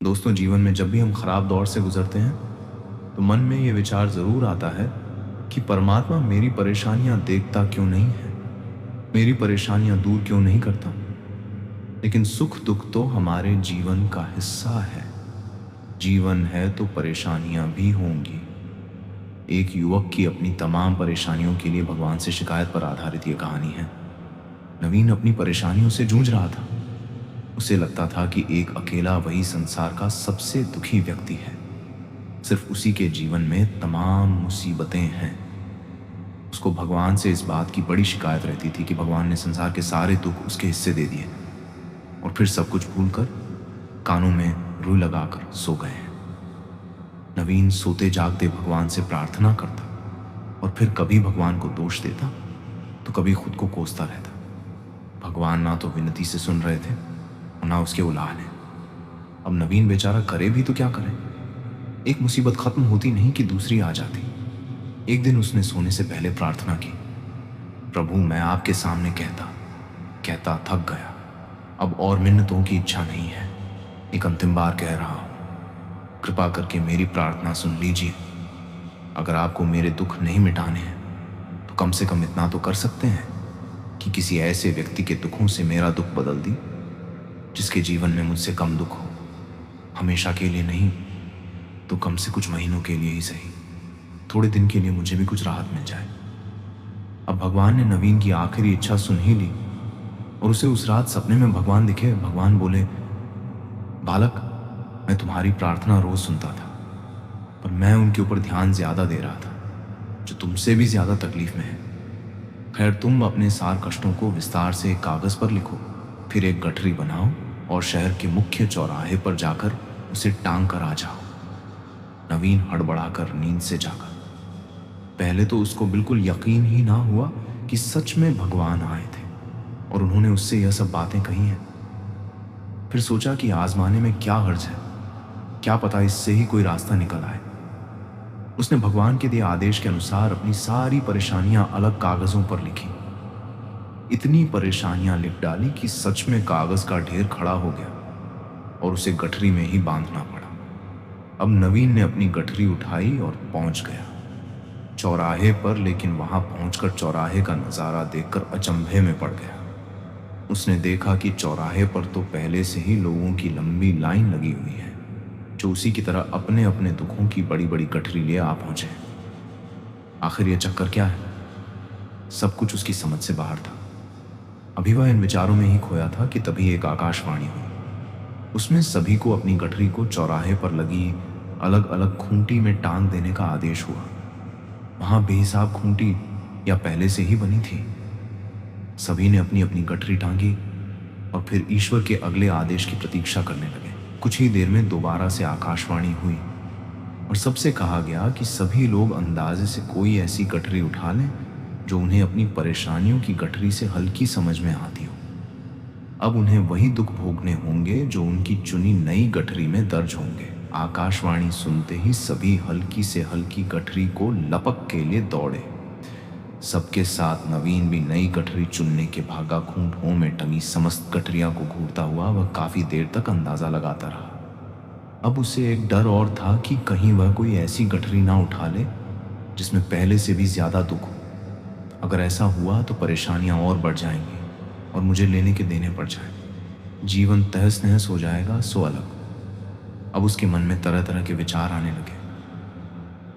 दोस्तों, जीवन में जब भी हम खराब दौर से गुजरते हैं तो मन में ये विचार जरूर आता है कि परमात्मा मेरी परेशानियां देखता क्यों नहीं है, मेरी परेशानियां दूर क्यों नहीं करता। लेकिन सुख दुख तो हमारे जीवन का हिस्सा है। जीवन है तो परेशानियां भी होंगी। एक युवक की अपनी तमाम परेशानियों के लिए भगवान से शिकायत पर आधारित ये कहानी है। नवीन अपनी परेशानियों से जूझ रहा था। उसे लगता था कि एक अकेला वही संसार का सबसे दुखी व्यक्ति है। सिर्फ उसी के जीवन में तमाम मुसीबतें हैं। उसको भगवान से इस बात की बड़ी शिकायत रहती थी कि भगवान ने संसार के सारे दुख उसके हिस्से दे दिए और फिर सब कुछ भूलकर कानों में रुई लगाकर सो गए हैं। नवीन सोते जागते भगवान से प्रार्थना करता और फिर कभी भगवान को दोष देता तो कभी खुद को कोसता रहता। भगवान ना तो विनती से सुन रहे थे और ना उसके उलाहने। अब नवीन बेचारा करे भी तो क्या करे। एक मुसीबत खत्म होती नहीं कि दूसरी आ जाती। एक दिन उसने सोने से पहले प्रार्थना की, प्रभु मैं आपके सामने कहता कहता थक गया। अब और मिन्नतों की इच्छा नहीं है। एक अंतिम बार कह रहा हूं, कृपा करके मेरी प्रार्थना सुन लीजिए। अगर आपको मेरे दुख नहीं मिटाने हैं तो कम से कम इतना तो कर सकते हैं कि किसी ऐसे व्यक्ति के दुखों से मेरा दुख बदल दी जिसके जीवन में मुझसे कम दुख हो। हमेशा के लिए नहीं तो कम से कुछ महीनों के लिए ही सही, थोड़े दिन के लिए मुझे भी कुछ राहत मिल जाए। अब भगवान ने नवीन की आखिरी इच्छा सुन ही ली और उसे उस रात सपने में भगवान दिखे। भगवान बोले, बालक मैं तुम्हारी प्रार्थना रोज सुनता था, पर मैं उनके ऊपर ध्यान ज्यादा दे रहा था जो तुमसे भी ज्यादा तकलीफ में है। खैर, तुम अपने सार कष्टों को विस्तार से एक कागज पर लिखो, फिर एक गठरी बनाओ और शहर के मुख्य चौराहे पर जाकर उसे टांग कर आ जाओ। नवीन हड़बड़ाकर नींद से जागा। पहले तो उसको बिल्कुल यकीन ही ना हुआ कि सच में भगवान आए थे और उन्होंने उससे यह सब बातें कही हैं। फिर सोचा कि आजमाने में क्या हर्ज है, क्या पता इससे ही कोई रास्ता निकल आए। उसने भगवान के दिए आदेश के अनुसार अपनी सारी परेशानियां अलग कागजों पर लिखी। इतनी परेशानियां लिख डाली कि सच में कागज का ढेर खड़ा हो गया और उसे गठरी में ही बांधना पड़ा। अब नवीन ने अपनी गठरी उठाई और पहुंच गया चौराहे पर, लेकिन वहां पहुंचकर चौराहे का नजारा देखकर अचंभे में पड़ गया। उसने देखा कि चौराहे पर तो पहले से ही लोगों की लंबी लाइन लगी हुई है जो उसी की तरह अपने अपने दुखों की बड़ी बड़ी गठरी लिए आ पहुंचे। आखिर यह चक्कर क्या है? सब कुछ उसकी समझ से बाहर था। अभी वह इन विचारों में ही खोया था कि तभी एक आकाशवाणी हुई। उसमें सभी को अपनी गठरी को चौराहे पर लगी अलग अलग खूंटी में टांग देने का आदेश हुआ। वहां बेहिसाब खूंटी या पहले से ही बनी थी। सभी ने अपनी अपनी गठरी टांगी और फिर ईश्वर के अगले आदेश की प्रतीक्षा करने लगे। कुछ ही देर में दोबारा से आकाशवाणी हुई और सबसे कहा गया कि सभी लोग अंदाजे से कोई ऐसी गठरी उठा लें जो उन्हें अपनी परेशानियों की गठरी से हल्की समझ में आती हो। अब उन्हें वही दुख भोगने होंगे जो उनकी चुनी नई गठरी में दर्ज होंगे। आकाशवाणी सुनते ही सभी हल्की से हल्की गठरी को लपक के लिए दौड़े। सबके साथ नवीन भी नई गठरी चुनने के भागा। खूंटों में टंगी समस्त गठरियां को घूरता हुआ वह काफी देर तक अंदाजा लगाता रहा। अब उसे एक डर और था कि कहीं वह कोई ऐसी गठरी ना उठा ले जिसमें पहले से भी ज्यादा दुख हो। अगर ऐसा हुआ तो परेशानियां और बढ़ जाएंगी और मुझे लेने के देने पड़ जाए। जीवन तहस नहस हो जाएगा सो अलग। अब उसके मन में तरह तरह के विचार आने लगे।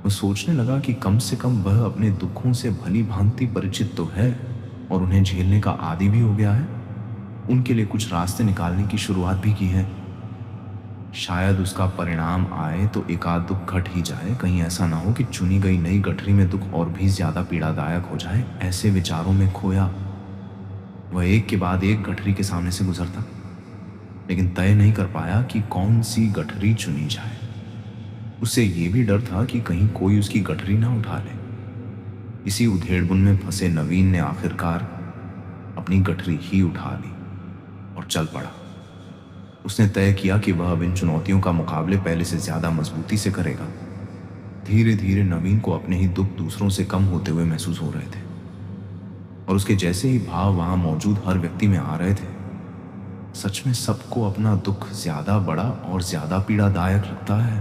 वो सोचने लगा कि कम से कम वह अपने दुखों से भली भांति परिचित तो है और उन्हें झेलने का आदी भी हो गया है। उनके लिए कुछ रास्ते निकालने की शुरुआत भी की है। शायद उसका परिणाम आए तो एकाध दुख घट ही जाए। कहीं ऐसा ना हो कि चुनी गई नई गठरी में दुख और भी ज्यादा पीड़ादायक हो जाए। ऐसे विचारों में खोया वह एक के बाद एक गठरी के सामने से गुजरता, लेकिन तय नहीं कर पाया कि कौन सी गठरी चुनी जाए। उसे यह भी डर था कि कहीं कोई उसकी गठरी ना उठा ले। इसी उधेड़बुन में फंसे नवीन ने आखिरकार अपनी गठरी ही उठा ली और चल पड़ा। उसने तय किया कि वह अब इन चुनौतियों का मुकाबले पहले से ज्यादा मजबूती से करेगा। धीरे धीरे नवीन को अपने ही दुख दूसरों से कम होते हुए महसूस हो रहे थे और उसके जैसे ही भाव वहां मौजूद हर व्यक्ति में आ रहे थे। सच में सबको अपना दुख ज्यादा बड़ा और ज्यादा पीड़ादायक लगता है।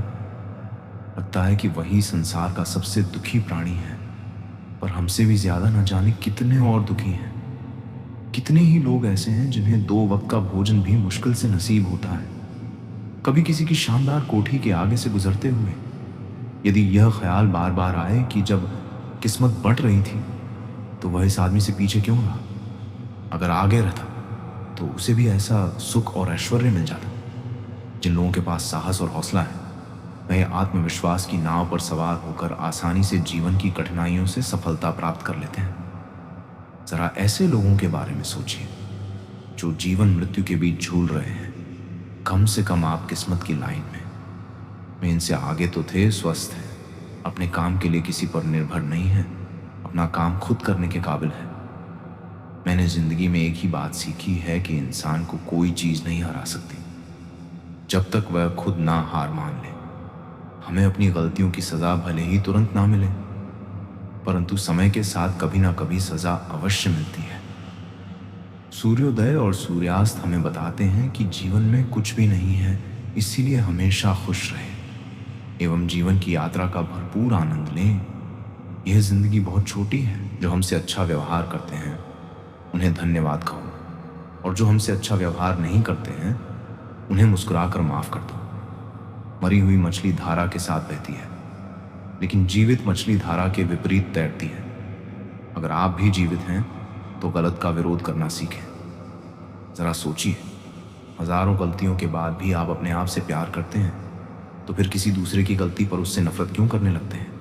लगता है कि वही संसार का सबसे दुखी प्राणी है, पर हमसे भी ज्यादा न जाने कितने और दुखी हैं। कितने ही लोग ऐसे हैं जिन्हें 2 वक्त का भोजन भी मुश्किल से नसीब होता है। कभी किसी की शानदार कोठी के आगे से गुजरते हुए यदि यह ख्याल बार बार आए कि जब किस्मत बंट रही थी तो वह इस आदमी से पीछे क्यों रहा, अगर आगे रहता तो उसे भी ऐसा सुख और ऐश्वर्य मिल जाता। जिन लोगों के पास साहस और हौसला है वह आत्मविश्वास की नाव पर सवार होकर आसानी से जीवन की कठिनाइयों से सफलता प्राप्त कर लेते हैं। जरा ऐसे लोगों के बारे में सोचिए जो जीवन मृत्यु के बीच झूल रहे हैं। कम से कम आप किस्मत की लाइन में, वे इनसे आगे तो थे, स्वस्थ हैं, अपने काम के लिए किसी पर निर्भर नहीं है, अपना काम खुद करने के काबिल है। मैंने जिंदगी में एक ही बात सीखी है कि इंसान को कोई चीज नहीं हरा सकती जब तक वह खुद ना हार मान ले। हमें अपनी गलतियों की सजा भले ही तुरंत ना मिले, परंतु समय के साथ कभी ना कभी सजा अवश्य मिलती है। सूर्योदय और सूर्यास्त हमें बताते हैं कि जीवन में कुछ भी नहीं है, इसीलिए हमेशा खुश रहें एवं जीवन की यात्रा का भरपूर आनंद लें। यह जिंदगी बहुत छोटी है। जो हमसे अच्छा व्यवहार करते हैं उन्हें धन्यवाद कहो, और जो हमसे अच्छा व्यवहार नहीं करते हैं उन्हें मुस्कुराकर माफ कर दो। मरी हुई मछली धारा के साथ बहती है, लेकिन जीवित मछली धारा के विपरीत तैरती है। अगर आप भी जीवित हैं तो गलत का विरोध करना सीखें। जरा सोचिए, हजारों गलतियों के बाद भी आप अपने आप से प्यार करते हैं, तो फिर किसी दूसरे की गलती पर उससे नफरत क्यों करने लगते हैं?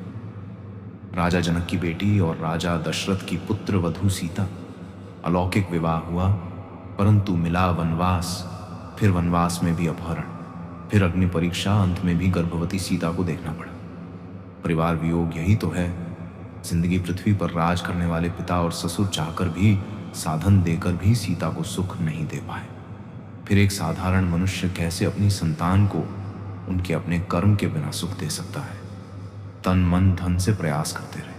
राजा जनक की बेटी और राजा दशरथ की पुत्र वधू सीता, अलौकिक विवाह हुआ, परंतु मिला वनवास, फिर वनवास में भी अपहरण, फिर अग्नि परीक्षा, अंत में भी गर्भवती सीता को देखना पड़ा। परिवार वियोग यही तो है। जिंदगी पृथ्वी पर राज करने वाले पिता और ससुर चाहकर भी, साधन देकर भी सीता को सुख नहीं दे पाए। फिर एक साधारण मनुष्य कैसे अपनी संतान को उनके अपने कर्म के बिना सुख दे सकता है? तन मन धन से प्रयास करते रहे,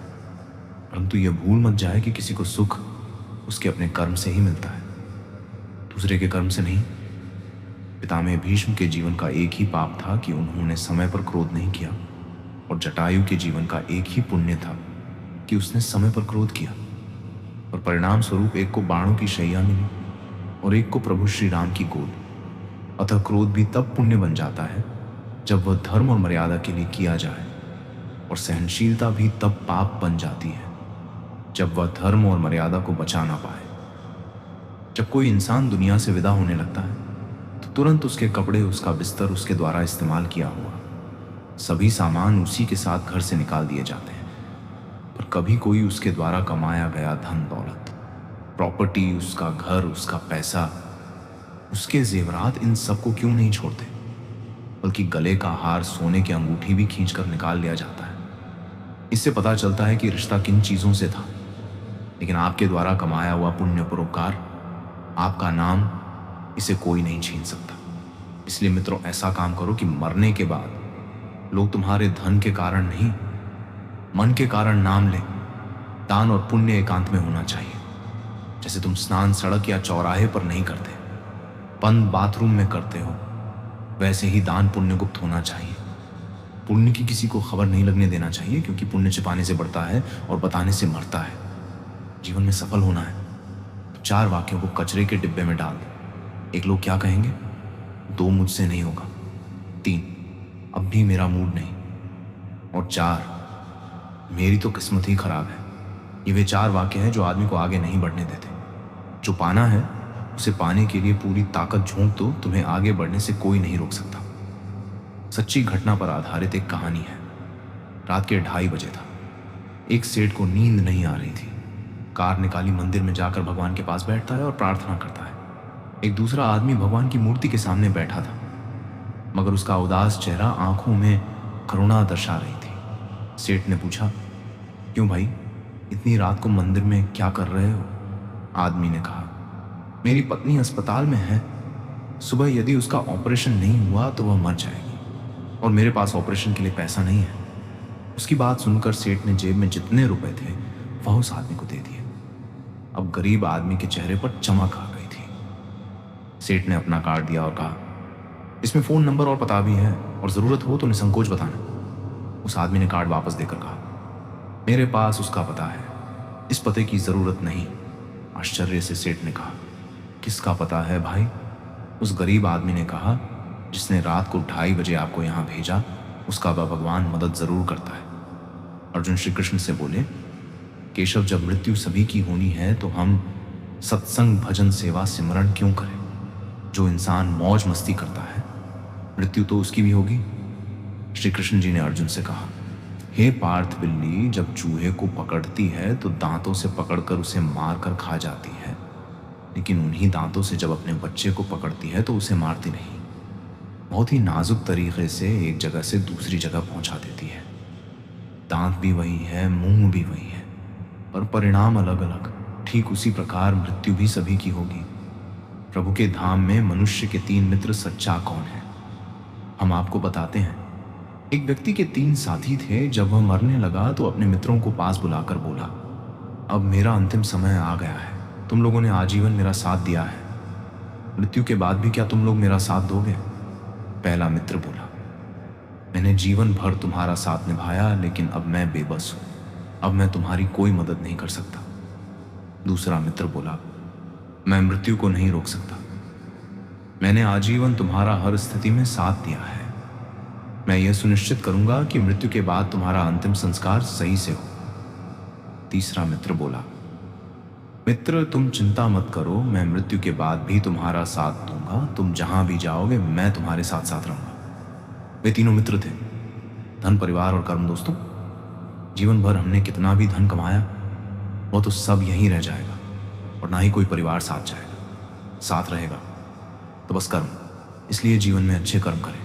परंतु यह भूल मत जाए कि किसी को सुख उसके अपने कर्म से ही मिलता है, दूसरे के कर्म से नहीं। पितामह भीष्म के जीवन का एक ही पाप था कि उन्होंने समय पर क्रोध नहीं किया, और जटायु के जीवन का एक ही पुण्य था कि उसने समय पर क्रोध किया, और परिणाम स्वरूप एक को बाणों की शैया मिली और एक को प्रभु श्री राम की गोद। अतः क्रोध भी तब पुण्य बन जाता है जब वह धर्म और मर्यादा के लिए किया जाए, और सहनशीलता भी तब पाप बन जाती है जब वह धर्म और मर्यादा को बचा ना पाए। जब कोई इंसान दुनिया से विदा होने लगता है तो तुरंत उसके कपड़े, उसका बिस्तर, उसके द्वारा इस्तेमाल किया हुआ सभी सामान उसी के साथ घर से निकाल दिए जाते हैं, पर कभी कोई उसके द्वारा कमाया गया धन दौलत, प्रॉपर्टी, उसका घर, उसका पैसा, उसके जेवरात, इन सबको क्यों नहीं छोड़ते, बल्कि गले का हार, सोने की अंगूठी भी खींचकर निकाल लिया जाता है। इससे पता चलता है कि रिश्ता किन चीजों से था। लेकिन आपके द्वारा कमाया हुआ पुण्य परोपकार, आपका नाम, इसे कोई नहीं छीन सकता। इसलिए मित्रों, ऐसा काम करो कि मरने के बाद लोग तुम्हारे धन के कारण नहीं, मन के कारण नाम लें। दान और पुण्य एकांत में होना चाहिए। जैसे तुम स्नान सड़क या चौराहे पर नहीं करते, बंद बाथरूम में करते हो, वैसे ही दान पुण्य गुप्त होना चाहिए। पुण्य की किसी को खबर नहीं लगने देना चाहिए, क्योंकि पुण्य छिपाने से बढ़ता है और बताने से मरता है। जीवन में सफल होना है तो 4 वाक्यों को कचरे के डिब्बे में डाल दो। 1, लोग क्या कहेंगे, 2, मुझसे नहीं होगा, 3, अब भी मेरा मूड नहीं, और 4, मेरी तो किस्मत ही खराब है। ये वे 4 वाक्य हैं जो आदमी को आगे नहीं बढ़ने देते। जो पाना है उसे पाने के लिए पूरी ताकत झोंक दो, तुम्हें आगे बढ़ने से कोई नहीं रोक सकता। सच्ची घटना पर आधारित एक कहानी है। रात के 2:30 बजे था। एक सेठ को नींद नहीं आ रही थी। कार निकाली, मंदिर में जाकर भगवान के पास बैठता है और प्रार्थना करता है। एक दूसरा आदमी भगवान की मूर्ति के सामने बैठा था, मगर उसका उदास चेहरा आंखों में करुणा दर्शा रही थी। सेठ ने पूछा, क्यों भाई, इतनी रात को मंदिर में क्या कर रहे हो? आदमी ने कहा, मेरी पत्नी अस्पताल में है, सुबह यदि उसका ऑपरेशन नहीं हुआ तो वह मर जाएगी, और मेरे पास ऑपरेशन के लिए पैसा नहीं है। उसकी बात सुनकर सेठ ने जेब में जितने रुपए थे वह उस आदमी को दे दिए। अब गरीब आदमी के चेहरे पर चमक आ गई थी। सेठ ने अपना कार्ड दिया और कहा, इसमें फ़ोन नंबर और पता भी है, और ज़रूरत हो तो निसंकोच बताना। उस आदमी ने कार्ड वापस देकर कहा, मेरे पास उसका पता है, इस पते की ज़रूरत नहीं। आश्चर्य से सेठ ने कहा, किसका पता है भाई? उस गरीब आदमी ने कहा, जिसने रात को 2:30 बजे आपको यहाँ भेजा, उसका भगवान मदद ज़रूर करता है। अर्जुन श्री कृष्ण से बोले, केशव, जब मृत्यु सभी की होनी है तो हम सत्संग, भजन, सेवा, सिमरण क्यों करें? जो इंसान मौज मस्ती करता है, मृत्यु तो उसकी भी होगी। श्री कृष्ण जी ने अर्जुन से कहा, हे पार्थ बिल्ली, जब चूहे को पकड़ती है तो दांतों से पकड़कर उसे मारकर खा जाती है, लेकिन उन्हीं दांतों से जब अपने बच्चे को पकड़ती है तो उसे मारती नहीं, बहुत ही नाजुक तरीके से एक जगह से दूसरी जगह पहुंचा देती है। दांत भी वही है, मुंह भी वही है, पर परिणाम अलग अलग। ठीक उसी प्रकार मृत्यु भी सभी की होगी। प्रभु के धाम में मनुष्य के 3 मित्र सच्चा कौन है? हम आपको बताते हैं। एक व्यक्ति के 3 साथी थे। जब वह मरने लगा तो अपने मित्रों को पास बुलाकर बोला, अब मेरा अंतिम समय आ गया है। तुम लोगों ने आजीवन मेरा साथ दिया है, मृत्यु के बाद भी क्या तुम लोग मेरा साथ दोगे? पहला मित्र बोला, मैंने जीवन भर तुम्हारा साथ निभाया, लेकिन अब मैं बेबस हूं, अब मैं तुम्हारी कोई मदद नहीं कर सकता। दूसरा मित्र बोला, मैं मृत्यु को नहीं रोक सकता, मैंने आजीवन तुम्हारा हर स्थिति में साथ दिया है, मैं यह सुनिश्चित करूंगा कि मृत्यु के बाद तुम्हारा अंतिम संस्कार सही से हो। तीसरा मित्र बोला, मित्र, तुम चिंता मत करो, मैं मृत्यु के बाद भी तुम्हारा साथ दूंगा, तुम जहां भी जाओगे मैं तुम्हारे साथ साथ रहूंगा। वे तीनों मित्र थे, धन, परिवार और कर्म। दोस्तों, जीवन भर हमने कितना भी धन कमाया, वो तो सब यहीं रह जाएगा, और ना ही कोई परिवार साथ जाएगा, साथ रहेगा तो बस कर्म। इसलिए जीवन में अच्छे कर्म करें,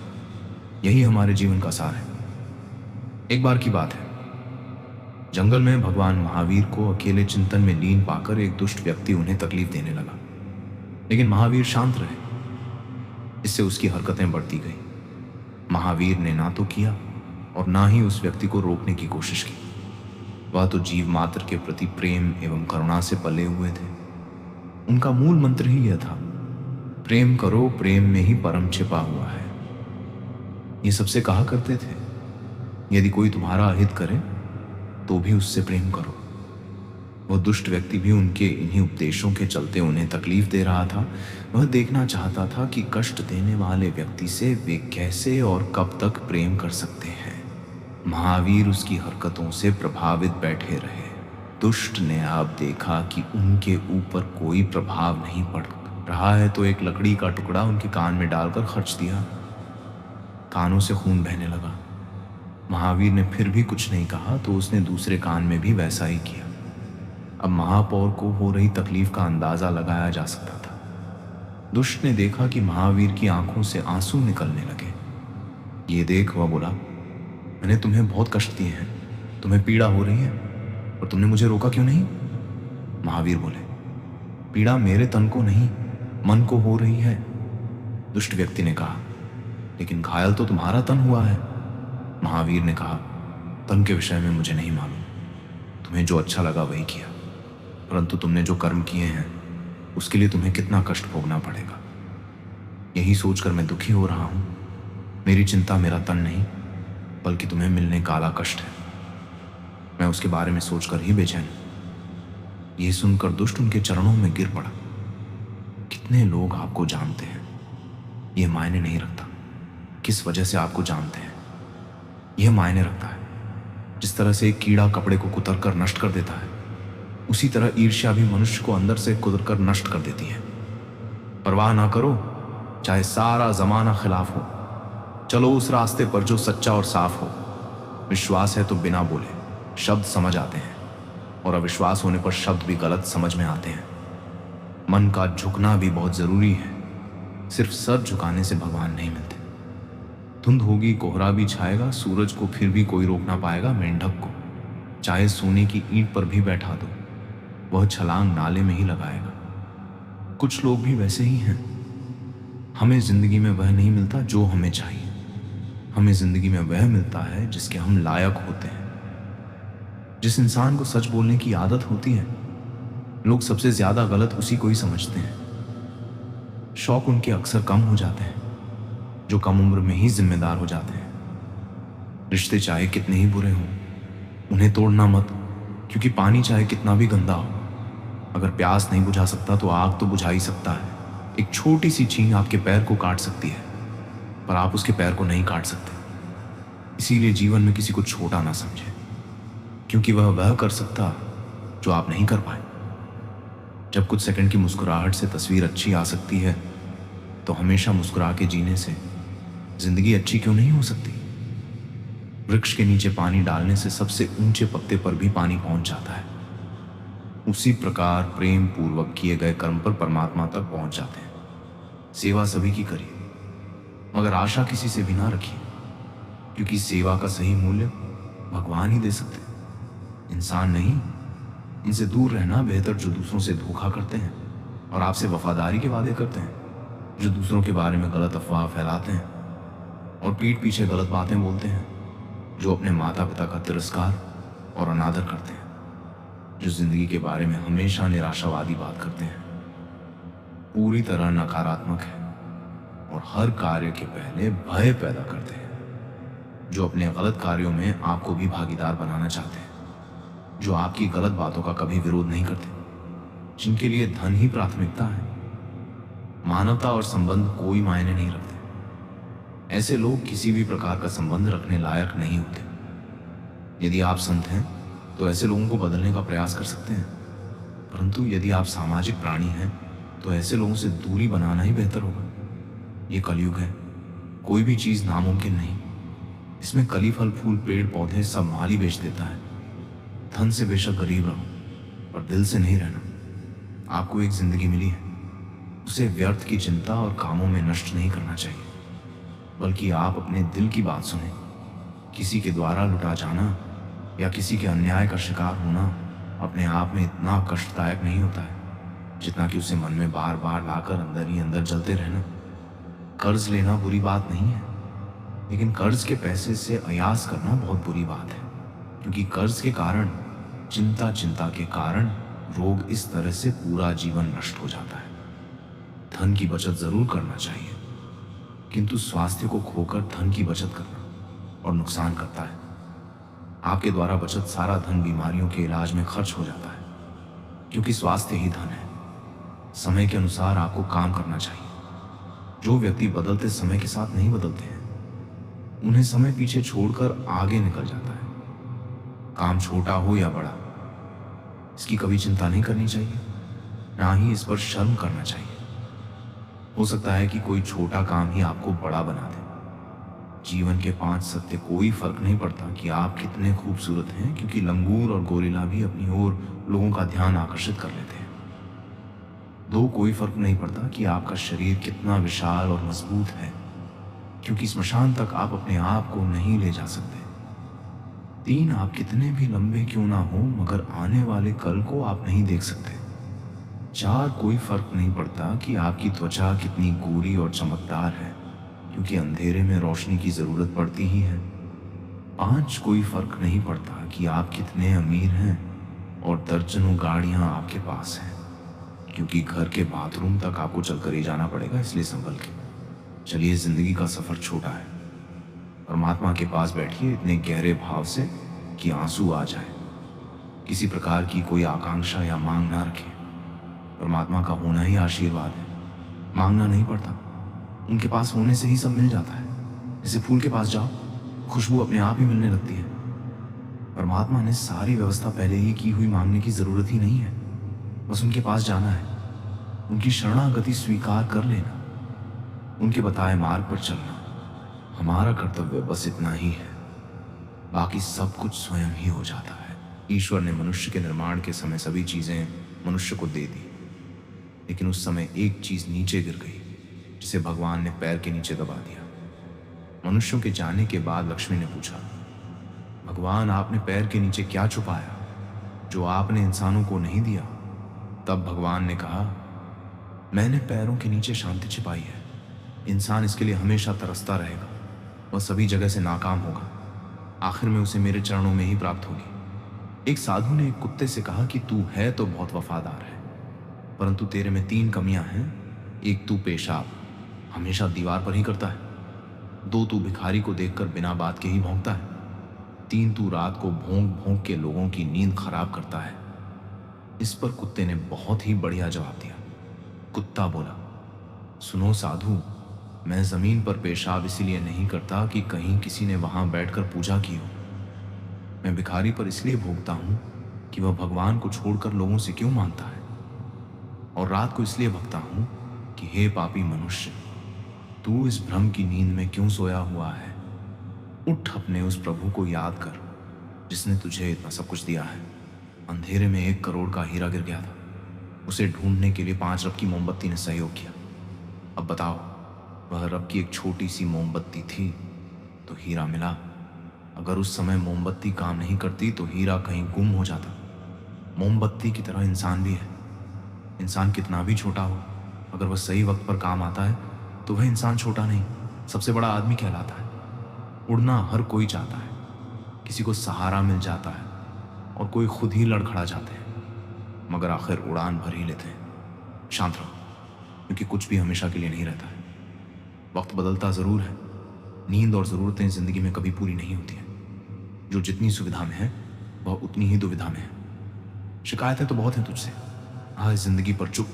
यही हमारे जीवन का सार है। एक बार की बात है, जंगल में भगवान महावीर को अकेले चिंतन में लीन पाकर एक दुष्ट व्यक्ति उन्हें तकलीफ देने लगा, लेकिन महावीर शांत रहे। इससे उसकी हरकतें बढ़ती गई। महावीर ने ना तो किया और ना ही उस व्यक्ति को रोकने की कोशिश की। वह तो जीव मात्र के प्रति प्रेम एवं करुणा से पले हुए थे। उनका मूल मंत्र ही यह था, प्रेम करो, प्रेम में ही परम छिपा हुआ है। ये सबसे कहा करते थे, यदि कोई तुम्हारा अहित करे तो भी उससे प्रेम करो। वह दुष्ट व्यक्ति भी उनके इन्हीं उपदेशों के चलते उन्हें तकलीफ दे रहा था। वह देखना चाहता था कि कष्ट देने वाले व्यक्ति से वे कैसे और कब तक प्रेम कर सकते हैं। महावीर उसकी हरकतों से प्रभावित बैठे रहे। दुष्ट ने अब देखा कि उनके ऊपर कोई प्रभाव नहीं पड़ रहा है, तो एक लकड़ी का टुकड़ा उनके कान में डालकर खर्च दिया। कानों से खून बहने लगा। महावीर ने फिर भी कुछ नहीं कहा, तो उसने दूसरे कान में भी वैसा ही किया। अब महापौर को हो रही तकलीफ का अंदाजा लगाया जा सकता था। दुष्ट ने देखा कि महावीर की आंखों से आंसू निकलने लगे। ये देख वह बोला, मैंने तुम्हें बहुत कष्ट दिए हैं, तुम्हें पीड़ा हो रही है, और तुमने मुझे रोका क्यों नहीं? महावीर बोले, पीड़ा मेरे तन को नहीं, मन को हो रही है। दुष्ट व्यक्ति ने कहा, लेकिन घायल तो तुम्हारा तन हुआ है। महावीर ने कहा, तन के विषय में मुझे नहीं मालूम, तुम्हें जो अच्छा लगा वही किया, परंतु तुमने जो कर्म किए हैं उसके लिए तुम्हें कितना कष्ट भोगना पड़ेगा, यही सोचकर मैं दुखी हो रहा हूं। मेरी चिंता मेरा तन नहीं, बल्कि तुम्हें मिलने काला कष्ट है। मैं उसके बारे में सोचकर ही बेचैन हूं। यह सुनकर दुष्ट उनके चरणों में गिर पड़ा। कितने लोग आपको जानते हैं, यह मायने नहीं रखता किस वजह से आपको जानते हैं, यह मायने रखता है। जिस तरह से एक कीड़ा कपड़े को कुतर कर नष्ट कर देता है, उसी तरह ईर्ष्या भी मनुष्य को अंदर से कुतर कर नष्ट कर देती है। परवाह ना करो, चाहे सारा जमाना खिलाफ हो, चलो उस रास्ते पर जो सच्चा और साफ हो। विश्वास है तो बिना बोले शब्द समझ आते हैं, और अविश्वास होने पर शब्द भी गलत समझ में आते हैं। मन का झुकना भी बहुत जरूरी है, सिर्फ सर झुकाने से भगवान नहीं मिलते। धुंध होगी, कोहरा भी छाएगा, सूरज को फिर भी कोई रोक ना पाएगा। मेंढक को चाहे सोने की ईंट पर भी बैठा दो, वह छलांग नाले में ही लगाएगा। कुछ लोग भी वैसे ही हैं। हमें जिंदगी में वह नहीं मिलता जो हमें चाहिए, हमें जिंदगी में वह मिलता है जिसके हम लायक होते हैं। जिस इंसान को सच बोलने की आदत होती है, लोग सबसे ज्यादा गलत उसी को ही समझते हैं। शौक उनके अक्सर कम हो जाते हैं जो कम उम्र में ही जिम्मेदार हो जाते हैं। रिश्ते चाहे कितने ही बुरे हों, उन्हें तोड़ना मत, क्योंकि पानी चाहे कितना भी गंदा हो, अगर प्यास नहीं बुझा सकता तो आग तो बुझा ही सकता है। एक छोटी सी छींक आपके पैर को काट सकती है, पर आप उसके पैर को नहीं काट सकते। इसीलिए जीवन में किसी को छोटा ना समझे, क्योंकि वह कर सकता जो आप नहीं कर पाए। जब कुछ सेकंड की मुस्कुराहट से तस्वीर अच्छी आ सकती है, तो हमेशा मुस्कुरा के जीने से जिंदगी अच्छी क्यों नहीं हो सकती। वृक्ष के नीचे पानी डालने से सबसे ऊंचे पत्ते पर भी पानी पहुंच जाता है। उसी प्रकार प्रेम पूर्वक किए गए कर्म पर परमात्मा तक पहुंच जाते हैं। सेवा सभी की करिए, मगर आशा किसी से भी ना रखिए, क्योंकि सेवा का सही मूल्य भगवान ही दे सकते हैं, इंसान नहीं। इनसे दूर रहना बेहतर जो दूसरों से धोखा करते हैं और आपसे वफादारी के वादे करते हैं, जो दूसरों के बारे में गलत अफवाह फैलाते हैं और पीठ पीछे गलत बातें बोलते हैं, जो अपने माता पिता का तिरस्कार और अनादर करते हैं, जो जिंदगी के बारे में हमेशा निराशावादी बात करते हैं, पूरी तरह नकारात्मक है और हर कार्य के पहले भय पैदा करते हैं, जो अपने गलत कार्यों में आपको भी भागीदार बनाना चाहते हैं, जो आपकी गलत बातों का कभी विरोध नहीं करते, जिनके लिए धन ही प्राथमिकता है, मानवता और संबंध कोई मायने नहीं रखते। ऐसे लोग किसी भी प्रकार का संबंध रखने लायक नहीं होते। यदि आप संत हैं तो ऐसे लोगों को बदलने का प्रयास कर सकते हैं, परंतु यदि आप सामाजिक प्राणी हैं तो ऐसे लोगों से दूरी बनाना ही बेहतर होगा। ये कलयुग है, कोई भी चीज नामुमकिन नहीं। इसमें कली फल फूल पेड़ पौधे सब माल ही बेच देता है। धन से बेशक गरीब रहो, पर दिल से नहीं रहना। आपको एक जिंदगी मिली है, उसे व्यर्थ की चिंता और कामों में नष्ट नहीं करना चाहिए, बल्कि आप अपने दिल की बात सुने। किसी के द्वारा लुटा जाना या किसी के अन्याय का शिकार होना अपने आप में इतना कष्टदायक नहीं होता है जितना कि उसे मन में बार बार लाकर अंदर ही अंदर जलते रहना। कर्ज लेना बुरी बात नहीं है, लेकिन कर्ज के पैसे से अयास करना बहुत बुरी बात है, क्योंकि कर्ज के कारण चिंता के कारण रोग इस तरह से पूरा जीवन नष्ट हो जाता है। धन की बचत जरूर करना चाहिए, किंतु स्वास्थ्य को खोकर धन की बचत करना और नुकसान करता है। आपके द्वारा बचत सारा धन बीमारियों के इलाज में खर्च हो जाता है, क्योंकि स्वास्थ्य ही धन है। समय के अनुसार आपको काम करना चाहिए। जो व्यक्ति बदलते समय के साथ नहीं बदलते हैं, उन्हें समय पीछे छोड़कर आगे निकल जाता है। काम छोटा हो या बड़ा, इसकी कभी चिंता नहीं करनी चाहिए, ना ही इस पर शर्म करना चाहिए। हो सकता है कि कोई छोटा काम ही आपको बड़ा बना दे। जीवन के 5 सत्य कोई फर्क नहीं पड़ता कि आप कितने खूबसूरत हैं, क्योंकि लंगूर और गोरिल्ला भी अपनी ओर लोगों का ध्यान आकर्षित कर लेते हैं। 2 कोई फर्क नहीं पड़ता कि आपका शरीर कितना विशाल और मजबूत है, क्योंकि स्मशान तक आप अपने आप को नहीं ले जा सकते। 3 आप कितने भी लंबे क्यों ना हो, मगर आने वाले कल को आप नहीं देख सकते। 4 कोई फर्क नहीं पड़ता कि आपकी त्वचा कितनी गोरी और चमकदार है, क्योंकि अंधेरे में रोशनी की जरूरत पड़ती ही है। 5 कोई फर्क नहीं पड़ता कि आप कितने अमीर हैं और दर्जनों गाड़ियां आपके पास हैं, क्योंकि घर के बाथरूम तक आपको चलकर ही जाना पड़ेगा, इसलिए संभल के चलिए। जिंदगी का सफर छोटा है। परमात्मा के पास बैठिए इतने गहरे भाव से कि आंसू आ जाए। किसी प्रकार की कोई आकांक्षा या मांग ना रखें। परमात्मा का होना ही आशीर्वाद है, मांगना नहीं पड़ता। उनके पास होने से ही सब मिल जाता है। जैसे फूल के पास जाओ, खुशबू अपने आप ही मिलने लगती है। परमात्मा ने सारी व्यवस्था पहले ही की हुई, मांगने की जरूरत ही नहीं है। बस उनके पास जाना है, उनकी शरणागति स्वीकार कर लेना, उनके बताए मार्ग पर चलना। हमारा कर्तव्य बस इतना ही है, बाकी सब कुछ स्वयं ही हो जाता है। ईश्वर ने मनुष्य के निर्माण के समय सभी चीजें मनुष्य को दे दी, लेकिन उस समय एक चीज नीचे गिर गई, जिसे भगवान ने पैर के नीचे दबा दिया। मनुष्यों के जाने के बाद लक्ष्मी ने पूछा, भगवान आपने पैर के नीचे क्या छुपाया जो आपने इंसानों को नहीं दिया? तब भगवान ने कहा, मैंने पैरों के नीचे शांति छिपाई है। इंसान इसके लिए हमेशा तरसता रहेगा, वह सभी जगह से नाकाम होगा, आखिर में उसे मेरे चरणों में ही प्राप्त होगी। एक साधु ने एक कुत्ते से कहा कि तू है तो बहुत वफादार है, परंतु तेरे में 3 कमियां हैं एक तू पेशाब हमेशा दीवार पर ही करता है, दो तू भिखारी को देखकर बिना बात के ही भौंकता है, तीन तू रात को भौंक भौंक के लोगों की नींद खराब करता है। इस पर कुत्ते ने बहुत ही बढ़िया जवाब दिया। कुत्ता बोला, सुनो साधु, मैं जमीन पर पेशाब इसीलिए नहीं करता कि कहीं किसी ने वहां बैठकर पूजा की हो। मैं भिखारी पर इसलिए भोगता हूं कि वह भगवान को छोड़कर लोगों से क्यों मांगता है, और रात को इसलिए भगता हूं कि हे पापी मनुष्य, तू इस भ्रम की नींद में क्यों सोया हुआ है। उठ, अपने उस प्रभु को याद कर जिसने तुझे इतना सब कुछ दिया है। अंधेरे में 1 करोड़ का हीरा गिर गया था, उसे ढूंढने के लिए 5 रब की मोमबत्ती ने सहयोग किया। अब बताओ, वह रब की एक छोटी सी मोमबत्ती थी तो हीरा मिला। अगर उस समय मोमबत्ती काम नहीं करती तो हीरा कहीं गुम हो जाता। मोमबत्ती की तरह इंसान भी है। इंसान कितना भी छोटा हो, अगर वह सही वक्त पर काम आता है तो वह इंसान छोटा नहीं, सबसे बड़ा आदमी कहलाता है। उड़ना हर कोई चाहता है, किसी को सहारा मिल जाता है और कोई खुद ही लड़खड़ा जाते हैं, मगर आखिर उड़ान भर ही लेते हैं। शांत रहो, क्योंकि कुछ भी हमेशा के लिए नहीं रहता है। वक्त बदलता ज़रूर है, नींद और ज़रूरतें ज़िंदगी में कभी पूरी नहीं होती हैं। जो जितनी सुविधा में है वह उतनी ही दुविधा में है। शिकायतें तो बहुत हैं तुझसे, आज ज़िंदगी पर चुप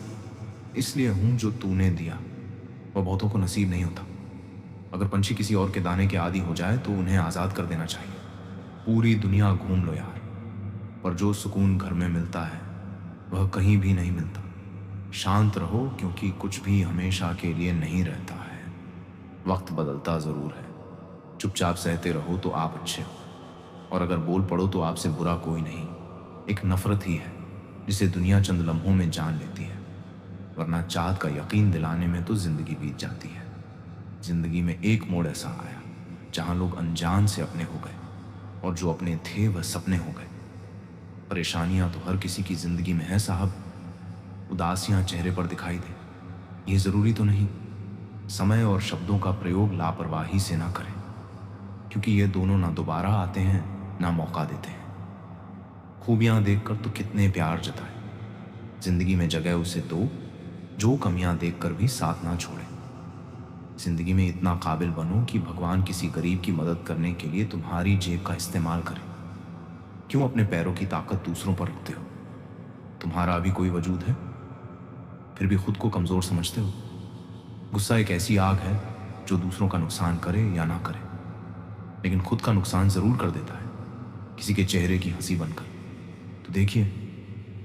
इसलिए हूँ जो तूने दिया वह बहुतों को नसीब नहीं होता। अगर पंछी किसी और के दाने के आदी हो जाए तो उन्हें आज़ाद कर देना चाहिए। पूरी दुनिया घूम लो यार, पर जो सुकून घर में मिलता है वह कहीं भी नहीं मिलता। शांत रहो, क्योंकि कुछ भी हमेशा के लिए नहीं रहता है। वक्त बदलता ज़रूर है, चुपचाप सहते रहो तो आप अच्छे हो, और अगर बोल पड़ो तो आपसे बुरा कोई नहीं। एक नफरत ही है जिसे दुनिया चंद लम्हों में जान लेती है, वरना चाँद का यकीन दिलाने में तो जिंदगी बीत जाती है। जिंदगी में एक मोड़ ऐसा आया जहां लोग अनजान से अपने हो गए, और जो अपने थे वह सपने हो गए। परेशानियां तो हर किसी की जिंदगी में है साहब, उदासियां चेहरे पर दिखाई दे ये जरूरी तो नहीं। समय और शब्दों का प्रयोग लापरवाही से ना करें, क्योंकि ये दोनों ना दोबारा आते हैं ना मौका देते हैं। खूबियां देखकर तो कितने प्यार जताए, जिंदगी में जगह उसे दो जो कमियां देखकर भी साथ ना छोड़े। जिंदगी में इतना काबिल बनो कि भगवान किसी गरीब की मदद करने के लिए तुम्हारी जेब का इस्तेमाल करे। क्यों अपने पैरों की ताकत दूसरों पर रखते हो? तुम्हारा अभी कोई वजूद है, फिर भी खुद को कमजोर समझते हो। गुस्सा एक ऐसी आग है जो दूसरों का नुकसान करे या ना करे, लेकिन खुद का नुकसान जरूर कर देता है, किसी के चेहरे की हंसी बनकर। तो देखिए,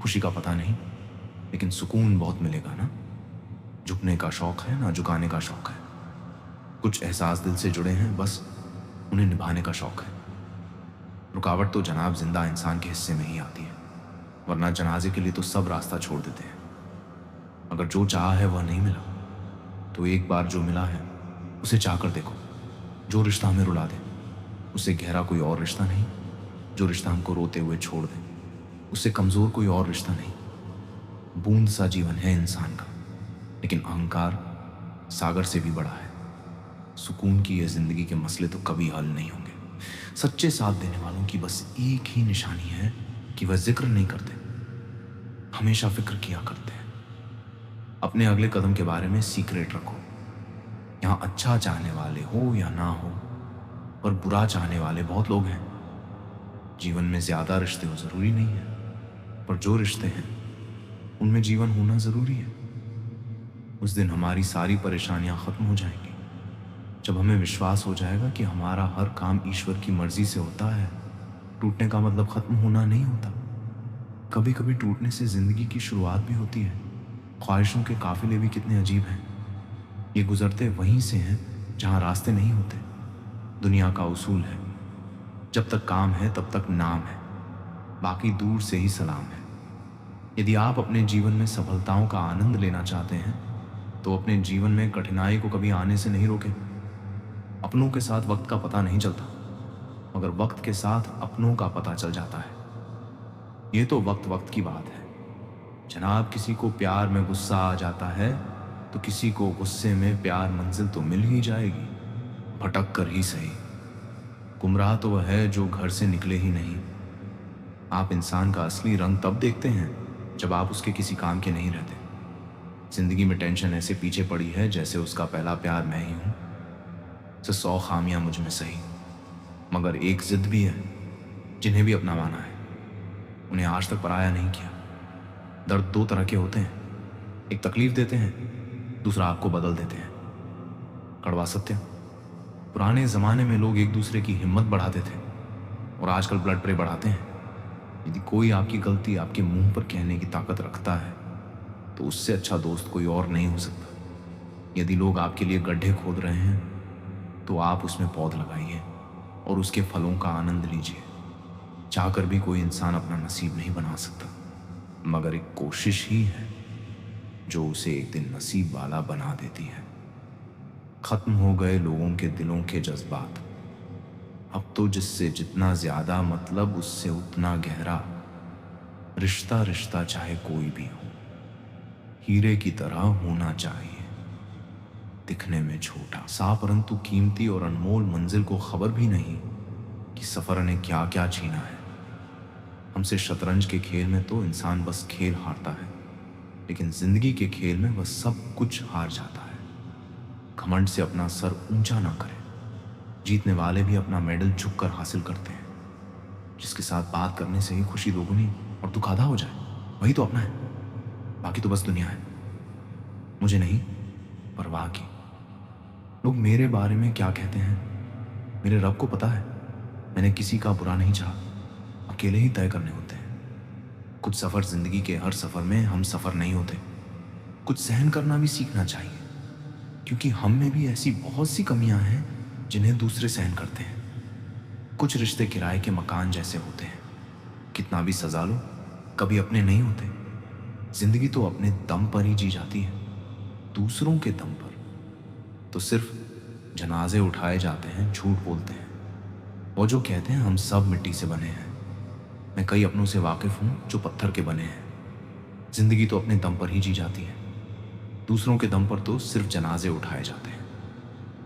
खुशी का पता नहीं, लेकिन सुकून बहुत मिलेगा ना। झुकने का शौक है ना झुकाने का शौक है। कुछ एहसास दिल से जुड़े हैं, बस उन्हें निभाने का शौक है। रुकावट तो जनाब जिंदा इंसान के हिस्से में ही आती है, वरना जनाजे के लिए तो सब रास्ता छोड़ देते हैं। अगर जो चाहा है वह नहीं मिला तो एक बार जो मिला है उसे चाह कर देखो। जो रिश्ता हमें रुला दे उससे गहरा कोई और रिश्ता नहीं। जो रिश्ता हमको रोते हुए छोड़ दे उससे कमजोर कोई और रिश्ता नहीं। बूंद सा जीवन है इंसान का, लेकिन अहंकार सागर से भी बड़ा है। सुकून की यह जिंदगी के मसले तो कभी हल नहीं होंगे। सच्चे साथ देने वालों की बस एक ही निशानी है कि वह जिक्र नहीं करते, हमेशा फिक्र किया करते हैं। अपने अगले कदम के बारे में सीक्रेट रखो। यहाँ अच्छा चाहने वाले हो या ना हो, पर बुरा चाहने वाले बहुत लोग हैं। जीवन में ज्यादा रिश्ते हो जरूरी नहीं है, पर जो रिश्ते हैं उनमें जीवन होना जरूरी है। उस दिन हमारी सारी परेशानियां खत्म हो जाएंगी, जब हमें विश्वास हो जाएगा कि हमारा हर काम ईश्वर की मर्जी से होता है। टूटने का मतलब खत्म होना नहीं होता। कभी कभी टूटने से जिंदगी की शुरुआत भी होती है। ख्वाहिशों के काफिले भी कितने अजीब हैं, ये गुजरते वहीं से हैं जहां रास्ते नहीं होते। दुनिया का उसूल है, जब तक काम है तब तक नाम है, बाकी दूर से ही सलाम है। यदि आप अपने जीवन में सफलताओं का आनंद लेना चाहते हैं तो अपने जीवन में कठिनाई को कभी आने से नहीं रोकें। अपनों के साथ वक्त का पता नहीं चलता, मगर वक्त के साथ अपनों का पता चल जाता है। ये तो वक्त वक्त की बात है जनाब। किसी को प्यार में गुस्सा आ जाता है तो किसी को गुस्से में प्यार मंजिल तो मिल ही जाएगी, भटक कर ही सही। गुमराह तो वह है जो घर से निकले ही नहीं। आप इंसान का असली रंग तब देखते हैं जब आप उसके किसी काम के नहीं रहते। जिंदगी में टेंशन ऐसे पीछे पड़ी है जैसे उसका पहला प्यार मैं ही हूं। से 100 खामियां मुझ में सही, मगर एक जिद भी है जिन्हें भी अपना माना है। उन्हें आज तक पराया नहीं किया। दर्द दो तरह के होते हैं, एक तकलीफ देते हैं, दूसरा आपको बदल देते हैं। कड़वा सत्य, पुराने जमाने में लोग एक दूसरे की हिम्मत बढ़ाते थे और आजकल ब्लड प्रेशर बढ़ाते हैं। यदि कोई आपकी गलती आपके मुंह पर कहने की ताकत रखता है तो उससे अच्छा दोस्त कोई और नहीं हो सकता। यदि लोग आपके लिए गड्ढे खोद रहे हैं तो आप उसमें पौध लगाइए और उसके फलों का आनंद लीजिए। चाहकर भी कोई इंसान अपना नसीब नहीं बना सकता, मगर एक कोशिश ही है जो उसे एक दिन नसीब वाला बना देती है। खत्म हो गए लोगों के दिलों के जज्बात, अब तो जिससे जितना ज्यादा मतलब उससे उतना गहरा। रिश्ता रिश्ता चाहे कोई भी हो, हीरे की तरह होना चाहिए, दिखने में छोटा सा परंतु कीमती और अनमोल। मंजिल को खबर भी नहीं कि सफर ने क्या क्या छीना है हमसे। शतरंज के खेल में तो इंसान बस खेल हारता है, लेकिन जिंदगी के खेल में वह सब कुछ हार जाता है। घमंड से अपना सर ऊंचा ना करें, जीतने वाले भी अपना मेडल झुककर हासिल करते हैं। जिसके साथ बात करने से ही खुशी दोगुनी और दुख आधा हो जाए वही तो अपना है, बाकी तो बस दुनिया है। मुझे नहीं परवाह की लोग मेरे बारे में क्या कहते हैं, मेरे रब को पता है। मैंने किसी का बुरा नहीं चाहा, अकेले ही तय करने होते हैं। कुछ सफर जिंदगी के हर सफर में हम सफर नहीं होते। कुछ सहन करना भी सीखना चाहिए, क्योंकि हम में भी ऐसी बहुत सी कमियां हैं जिन्हें दूसरे सहन करते हैं। कुछ रिश्ते किराए के मकान जैसे होते हैं, कितना भी सजा लो कभी अपने नहीं होते। जिंदगी तो अपने दम पर ही जी जाती है, दूसरों के दम पर तो सिर्फ जनाजे उठाए जाते हैं, झूठ बोलते हैं। वो जो कहते हैं हम सब मिट्टी से बने हैं, मैं कई अपनों से वाकिफ हूं जो पत्थर के बने हैं। जिंदगी तो अपने दम पर ही जी जाती है, दूसरों के दम पर तो सिर्फ जनाजे उठाए जाते हैं।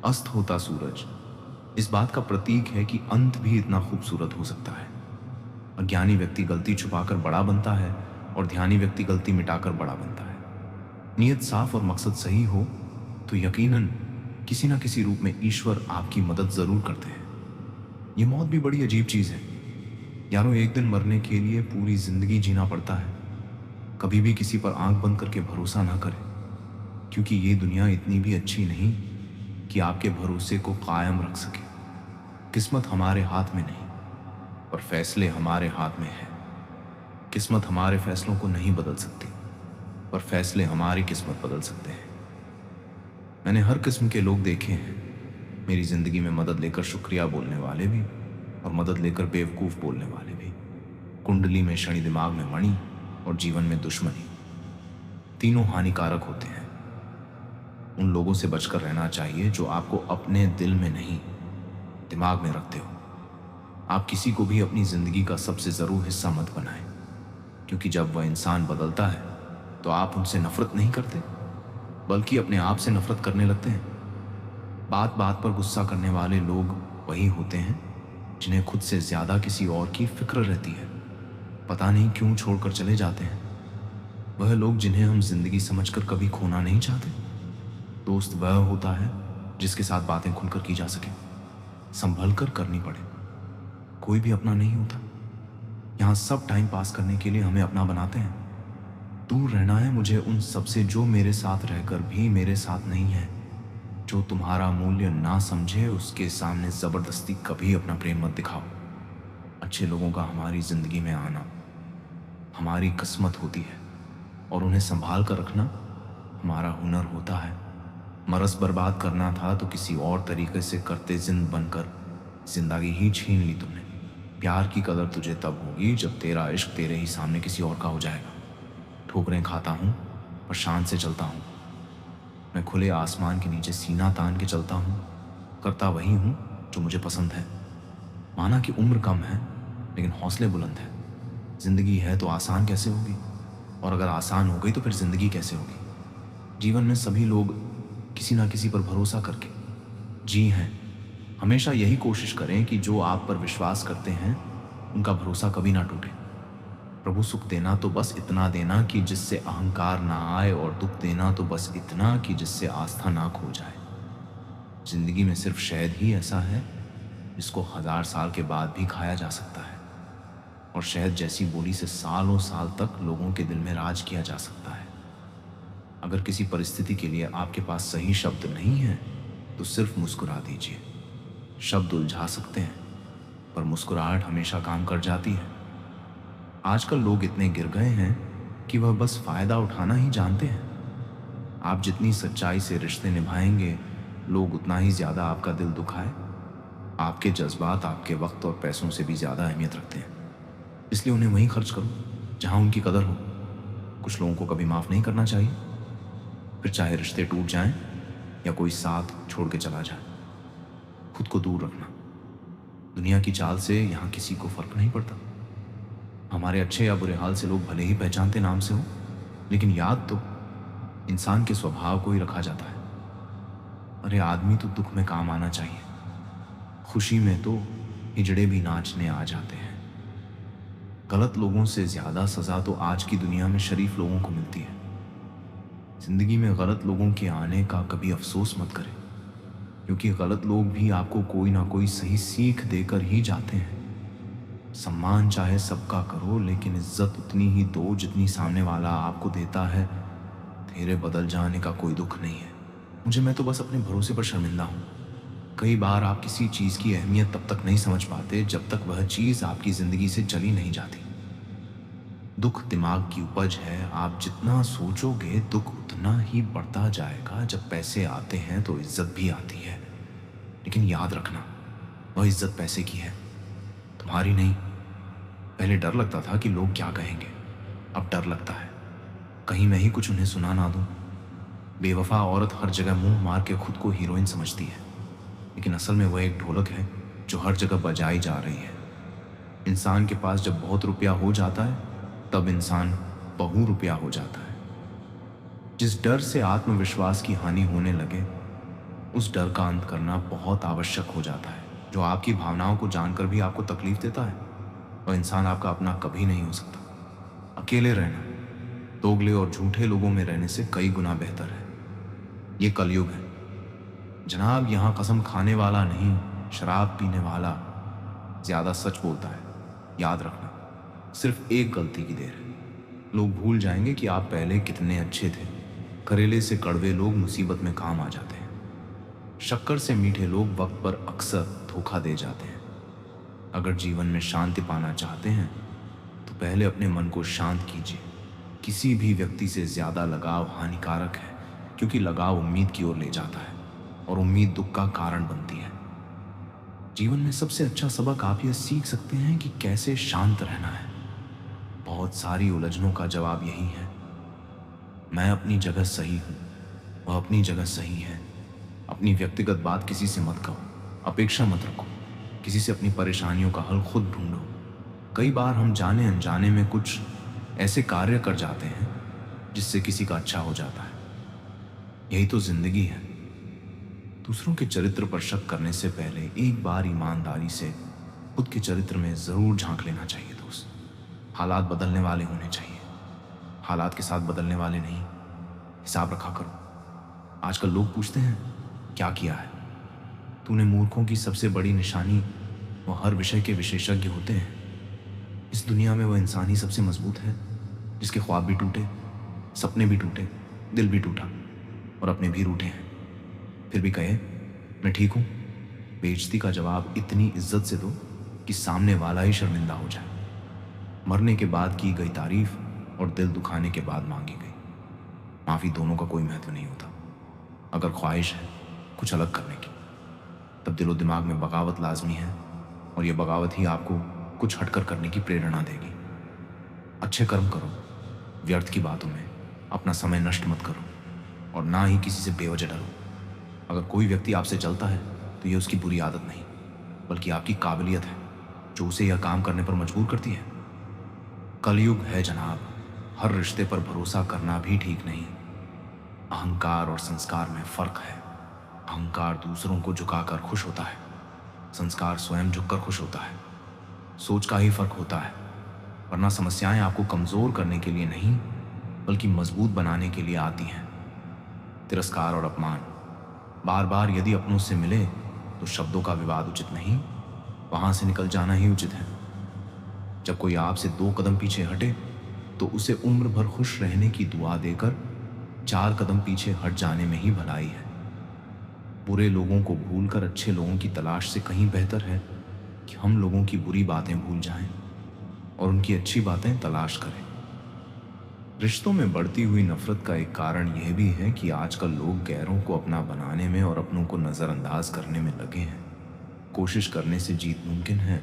अस्त होता सूरज इस बात का प्रतीक है कि अंत भी इतना खूबसूरत हो सकता है। अज्ञानी व्यक्ति गलती छुपाकर बड़ा बनता है और ध्यानी व्यक्ति गलती मिटाकर बड़ा बनता है। नीयत साफ और मकसद सही हो तो यकीनन किसी ना किसी रूप में ईश्वर आपकी मदद जरूर करते हैं। ये मौत भी बड़ी अजीब चीज है यारों, एक दिन मरने के लिए पूरी जिंदगी जीना पड़ता है। कभी भी किसी पर आंख बंद करके भरोसा ना करें, क्योंकि ये दुनिया इतनी भी अच्छी नहीं कि आपके भरोसे को कायम रख सके। किस्मत हमारे हाथ में नहीं, पर फैसले हमारे हाथ में है। किस्मत हमारे फैसलों को नहीं बदल सकती, पर फैसले हमारी किस्मत बदल सकते हैं। मैंने हर किस्म के लोग देखे हैं, मेरी जिंदगी में मदद लेकर शुक्रिया बोलने वाले भी और मदद लेकर बेवकूफ बोलने वाले भी। कुंडली में शनि, दिमाग में मणि और जीवन में दुश्मनी, तीनों हानिकारक होते हैं। उन लोगों से बचकर रहना चाहिए जो आपको अपने दिल में नहीं दिमाग में रखते हो। आप किसी को भी अपनी जिंदगी का सबसे जरूर हिस्सा मत बनाएं, क्योंकि जब वह इंसान बदलता है तो आप उनसे नफरत नहीं करते, बल्कि अपने आप से नफरत करने लगते हैं। बात बात पर गुस्सा करने वाले लोग वही होते हैं जिन्हें खुद से ज्यादा किसी और की फिक्र रहती है। पता नहीं क्यों छोड़कर चले जाते हैं। वह लोग जिन्हें हम जिंदगी समझकर कभी खोना नहीं चाहते। दोस्त वह होता है जिसके साथ बातें खुलकर की जा सके, संभल कर करनी पड़े। कोई भी अपना नहीं होता। यहाँ सब टाइम पास करने के लिए हमें अपना बनाते हैं। दूर रहना है मुझे उन सबसे जो मेरे साथ रहकर भी मेरे साथ नहीं है। जो तुम्हारा मूल्य ना समझे उसके सामने जबरदस्ती कभी अपना प्रेम मत दिखाओ। अच्छे लोगों का हमारी जिंदगी में आना हमारी किस्मत होती है और उन्हें संभाल कर रखना हमारा हुनर होता है। मरस बर्बाद करना था तो किसी और तरीके से करते, जिंद बनकर जिंदगी ही छीन ली तुमने। प्यार की कदर तुझे तब होगी जब तेरा इश्क तेरे ही सामने किसी और का हो जाएगा। ठोकरें खाता हूँ पर शान से चलता हूँ। मैं खुले आसमान के नीचे सीना तान के चलता हूँ, करता वही हूँ जो मुझे पसंद है। माना कि उम्र कम है लेकिन हौसले बुलंद है। जिंदगी है तो आसान कैसे होगी, और अगर आसान हो गई तो फिर जिंदगी कैसे होगी। जीवन में सभी लोग किसी ना किसी पर भरोसा करके जी हैं। हमेशा यही कोशिश करें कि जो आप पर विश्वास करते हैं उनका भरोसा कभी ना टूटे। प्रभु सुख देना तो बस इतना देना कि जिससे अहंकार ना आए, और दुख देना तो बस इतना कि जिससे आस्था ना खो जाए। जिंदगी में सिर्फ शहद ही ऐसा है जिसको 1000 साल के बाद भी खाया जा सकता है, और शहद जैसी बोली से सालों साल तक लोगों के दिल में राज किया जा सकता है। अगर किसी परिस्थिति के लिए आपके पास सही शब्द नहीं है तो सिर्फ मुस्कुरा दीजिए। शब्द उलझा सकते हैं पर मुस्कुराहट हमेशा काम कर जाती है। आजकल लोग इतने गिर गए हैं कि वह बस फायदा उठाना ही जानते हैं। आप जितनी सच्चाई से रिश्ते निभाएंगे, लोग उतना ही ज्यादा आपका दिल दुखाए। आपके जज्बात आपके वक्त और पैसों से भी ज्यादा अहमियत रखते हैं, इसलिए उन्हें वहीं खर्च करो जहां उनकी कदर हो। कुछ लोगों को कभी माफ नहीं करना चाहिए, फिर चाहे रिश्ते टूट जाएं या कोई साथ छोड़ के चला जाए। खुद को दूर रखना। दुनिया की चाल से यहाँ किसी को फर्क नहीं पड़ता। हमारे अच्छे या बुरे हाल से लोग भले ही पहचानते नाम से हो, लेकिन याद तो इंसान के स्वभाव को ही रखा जाता है। अरे आदमी तो दुख में काम आना चाहिए, खुशी में तो हिजड़े भी नाचने आ जाते हैं। गलत लोगों से ज्यादा सजा तो आज की दुनिया में शरीफ लोगों को मिलती है। जिंदगी में गलत लोगों के आने का कभी अफसोस मत करें, क्योंकि गलत लोग भी आपको कोई ना कोई सही सीख देकर ही जाते हैं। सम्मान चाहे सबका करो, लेकिन इज्जत उतनी ही दो जितनी सामने वाला आपको देता है। तेरे बदल जाने का कोई दुख नहीं है मुझे, मैं तो बस अपने भरोसे पर शर्मिंदा हूँ। कई बार आप किसी चीज की अहमियत तब तक नहीं समझ पाते जब तक वह चीज आपकी जिंदगी से चली नहीं जाती। दुख दिमाग की उपज है। आप जितना सोचोगे दुख उतना ही बढ़ता जाएगा। जब पैसे आते हैं तो इज्जत भी आती है, लेकिन याद रखना वह इज्जत पैसे की है, तुम्हारी नहीं। पहले डर लगता था कि लोग क्या कहेंगे, अब डर लगता है कहीं मैं ही कुछ उन्हें सुना ना दूं। बेवफा औरत हर जगह मुंह मार के खुद को हीरोइन समझती है, लेकिन असल में वह एक ढोलक है जो हर जगह बजाई जा रही है। इंसान के पास जब बहुत रुपया हो जाता है तब इंसान बहु रुपया हो जाता है। जिस डर से आत्मविश्वास की हानि होने लगे, उस डर का अंत करना बहुत आवश्यक हो जाता है। जो आपकी भावनाओं को जानकर भी आपको तकलीफ देता है, वह इंसान आपका अपना कभी नहीं हो सकता। अकेले रहना दोगले और झूठे लोगों में रहने से कई गुना बेहतर है। ये कलयुग है जनाब, यहाँ कसम खाने वाला नहीं, शराब पीने वाला ज्यादा सच बोलता है। याद रखना, सिर्फ एक गलती की देर है। लोग भूल जाएंगे कि आप पहले कितने अच्छे थे। करेले से कड़वे लोग मुसीबत में काम आ जाते हैं। शक्कर से मीठे लोग वक्त पर अक्सर धोखा दे जाते हैं। अगर जीवन में शांति पाना चाहते हैं तो पहले अपने मन को शांत कीजिए। किसी भी व्यक्ति से ज्यादा लगाव हानिकारक है, क्योंकि लगाव उम्मीद की ओर ले जाता है और उम्मीद दुख का कारण बनती है। जीवन में सबसे अच्छा सबक आप यह सीख सकते हैं कि कैसे शांत रहना है। बहुत सारी उलझनों का जवाब यही है, मैं अपनी जगह सही हूं, वह अपनी जगह सही है। अपनी व्यक्तिगत बात किसी से मत कहो, अपेक्षा मत रखो। किसी से अपनी परेशानियों का हल खुद ढूंढो। कई बार हम जाने अनजाने में कुछ ऐसे कार्य कर जाते हैं जिससे किसी का अच्छा हो जाता है। यही तो जिंदगी है। दूसरों के चरित्र पर शक करने से पहले एक बार ईमानदारी से खुद के चरित्र में जरूर झांक लेना चाहिए दोस्त। हालात बदलने वाले होने चाहिए, हालात के साथ बदलने वाले नहीं। हिसाब रखा करो। आजकल लोग पूछते हैं क्या किया है तूने। मूर्खों की सबसे बड़ी निशानी वो हर विषय के विशेषज्ञ होते हैं। इस दुनिया में वह इंसान ही सबसे मजबूत है जिसके ख्वाब भी टूटे, सपने भी टूटे, दिल भी टूटा और अपने भी रूठे हैं, फिर भी कहे मैं ठीक हूं। बेइज्जती का जवाब इतनी इज्जत से दो कि सामने वाला ही शर्मिंदा हो जाए। मरने के बाद की गई तारीफ और दिल दुखाने के बाद मांगी गई माफी, दोनों का कोई महत्व नहीं होता। अगर ख्वाहिश है कुछ अलग करने की, तब दिलो दिमाग में बगावत लाजमी है, और यह बगावत ही आपको कुछ हटकर करने की प्रेरणा देगी। अच्छे कर्म करो, व्यर्थ की बातों में अपना समय नष्ट मत करो, और ना ही किसी से बेवजह डरो। अगर कोई व्यक्ति आपसे जलता है तो यह उसकी बुरी आदत नहीं, बल्कि आपकी काबिलियत है जो उसे यह काम करने पर मजबूर करती है। कलयुग है जनाब, हर रिश्ते पर भरोसा करना भी ठीक नहीं। अहंकार और संस्कार में फर्क है। अहंकार दूसरों को झुकाकर खुश होता है, संस्कार स्वयं झुककर खुश होता है। सोच का ही फर्क होता है। वरना समस्याएं आपको कमजोर करने के लिए नहीं बल्कि मजबूत बनाने के लिए आती हैं। तिरस्कार और अपमान, बार बार यदि अपनों से मिले तो शब्दों का विवाद उचित नहीं, वहां से निकल जाना ही उचित है। जब कोई आपसे 2 कदम पीछे हटे तो उसे उम्र भर खुश रहने की दुआ देकर 4 कदम पीछे हट जाने में ही भलाई है। बुरे लोगों को भूलकर अच्छे लोगों की तलाश से कहीं बेहतर है कि हम लोगों की बुरी बातें भूल जाएं और उनकी अच्छी बातें तलाश करें। रिश्तों में बढ़ती हुई नफरत का एक कारण यह भी है कि आजकल लोग गैरों को अपना बनाने में और अपनों को नजरअंदाज करने में लगे हैं। कोशिश करने से जीत मुमकिन है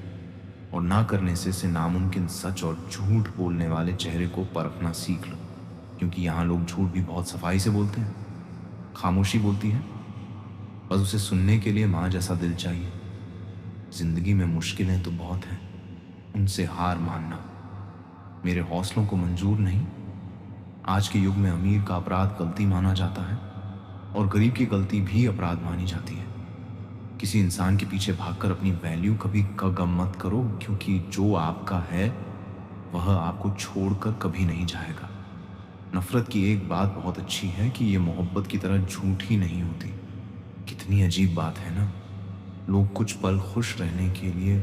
और ना करने से नामुमकिन सच और झूठ बोलने वाले चेहरे को परखना सीख लो, क्योंकि यहाँ लोग झूठ भी बहुत सफाई से बोलते हैं। खामोशी बोलती है, बस उसे सुनने के लिए माँ जैसा दिल चाहिए। जिंदगी में मुश्किलें तो बहुत हैं, उनसे हार मानना मेरे हौसलों को मंजूर नहीं। आज के युग में अमीर का अपराध गलती माना जाता है और गरीब की गलती भी अपराध मानी जाती है। किसी इंसान के पीछे भागकर अपनी वैल्यू कभी कम मत करो, क्योंकि जो आपका है वह आपको छोड़कर कभी नहीं जाएगा। नफरत की एक बात बहुत अच्छी है कि यह मोहब्बत की तरह झूठी नहीं होती। कितनी अजीब बात है ना, लोग कुछ पल खुश रहने के लिए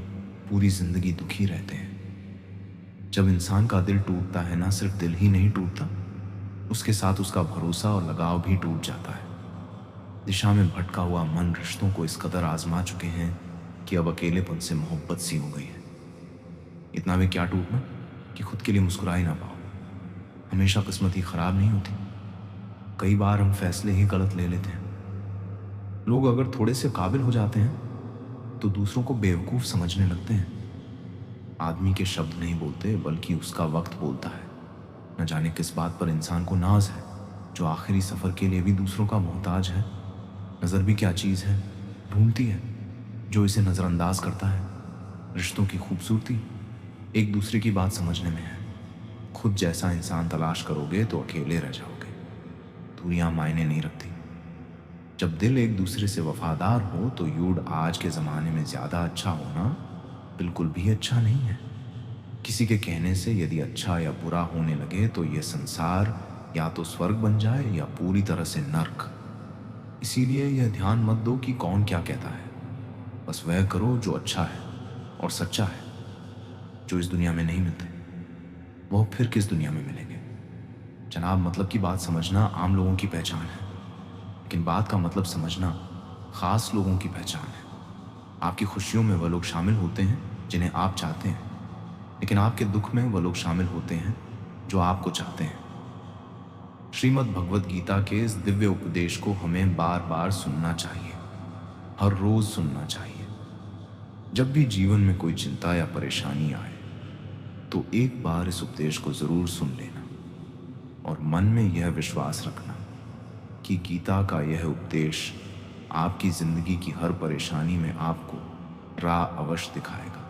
पूरी जिंदगी दुखी रहते हैं। जब इंसान का दिल टूटता है ना, सिर्फ दिल ही नहीं टूटता, उसके साथ उसका भरोसा और लगाव भी टूट जाता है। दिशा में भटका हुआ मन रिश्तों को इस कदर आजमा चुके हैं कि अब अकेलेपन से मोहब्बत सी हो गई है। इतना भी क्या टूटना कि खुद के लिए मुस्कुरा ही ना पाओ। हमेशा किस्मत ही खराब नहीं होती, कई बार हम फैसले ही गलत ले लेते हैं। लोग अगर थोड़े से काबिल हो जाते हैं तो दूसरों को बेवकूफ समझने लगते हैं। आदमी के शब्द नहीं बोलते बल्कि उसका वक्त बोलता है। न जाने किस बात पर इंसान को नाज है, जो आखिरी सफर के लिए भी दूसरों का मोहताज है। नजर भी क्या चीज है, ढूंढती है जो इसे नजरअंदाज करता है। रिश्तों की खूबसूरती एक दूसरे की बात समझने में है। खुद जैसा इंसान तलाश करोगे तो अकेले रह जाओगे। दूरियां मायने नहीं रखती। जब दिल एक दूसरे से वफादार हो तो यूड आज के ज़माने में ज़्यादा अच्छा होना बिल्कुल भी अच्छा नहीं है। किसी के कहने से यदि अच्छा या बुरा होने लगे तो यह संसार या तो स्वर्ग बन जाए या पूरी तरह से नर्क। इसीलिए यह ध्यान मत दो कि कौन क्या कहता है, बस वह करो जो अच्छा है और सच्चा है। जो इस दुनिया में नहीं मिलते वो फिर किस दुनिया में मिलेंगे। जनाब, मतलब की बात समझना आम लोगों की पहचान है, लेकिन बात का मतलब समझना खास लोगों की पहचान है। आपकी खुशियों में वह लोग शामिल होते हैं जिन्हें आप चाहते हैं, लेकिन आपके दुख में वह लोग शामिल होते हैं जो आपको चाहते हैं। श्रीमद् भगवद गीता के इस दिव्य उपदेश को हमें बार बार सुनना चाहिए, हर रोज सुनना चाहिए। जब भी जीवन में कोई चिंता या परेशानी आए तो एक बार इस उपदेश को जरूर सुन लेना और मन में यह विश्वास रखना कि गीता का यह उपदेश आपकी जिंदगी की हर परेशानी में आपको राह अवश्य दिखाएगा।